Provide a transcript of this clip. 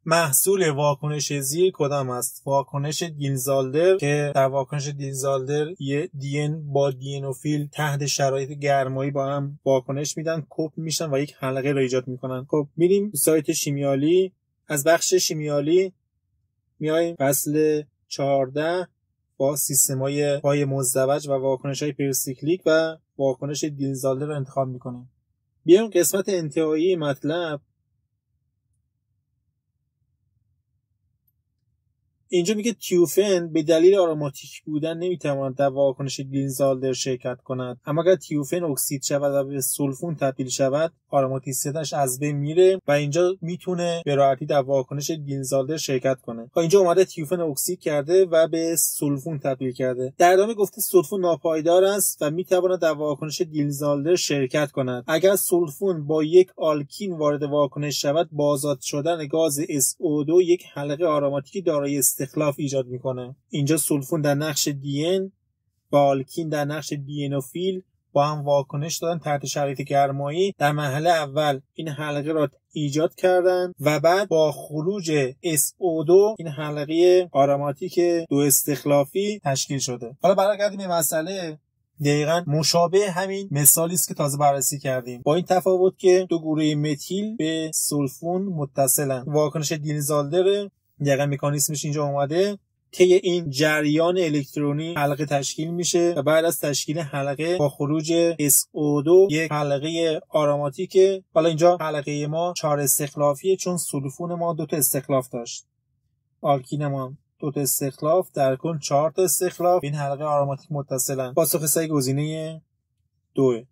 محصول واکنش زیر کدام است؟ واکنش دینزالدر که در واکنش دینزالدر دین با دینوفیل تحت شرایط گرمایی با هم واکنش میدن، کوپ میشن و یک حلقه رو ایجاد میکنن. خب میریم سایت شیمیایی. از بخش شیمیایی میایم فصل 14 با سیستم‌های پای مزدوج و واکنش‌های پریسیکلیک و واکنش دینزالدر رو انتخاب میکنیم. بیایم قسمت انتهایی مطلب. اینجا میگه تیوفن به دلیل آروماتیک بودن نمیتواند در واکنش دینزالدر شرکت کند، اما اگر تیوفن اکسید شود و به سولفون تبدیل شود آروماتیسیتش از بین میره و اینجا میتونه به راحتی در واکنش دینزالدر شرکت کنه. اینجا اومده تیوفن اکسید کرده و به سولفون تبدیل کرده. در ادامه گفته سولفون ناپایدار است و میتواند در واکنش دینزالدر شرکت کند. اگر سولفون با یک آلکین وارد واکنش شود با آزاد شدن گاز SO2 یک حلقه آروماتیکی دارای استخلاف ایجاد میکنه. اینجا سولفون در نقش دین و آلکین در نقش دینوفیل با هم واکنش دادن تحت شرایط گرمایی. در مرحله اول این حلقه را ایجاد کردن و بعد با خروج SO2 این حلقه آروماتیک دو استخلافی تشکیل شده. حالا برگردیم به مسئله. دقیقاً مشابه همین مثالی است که تازه بررسی کردیم، با این تفاوت که دو گروه متیل به سولفون متصلن. واکنش دینزالدر دقیقاً مکانیزمش اینجا اومده که این جریان الکترونی حلقه تشکیل میشه و بعد از تشکیل حلقه با خروج SO2 یک حلقه آروماتیک. حالا اینجا حلقه ما 4 استخلافیه چون سولفون ما 2 تا استخلاف داشت، آلکین ما 2 تا استخلاف، در کل 4 تا استخلاف. این حلقه آروماتیک متصلن. پاسخ صحیح گزینه 2.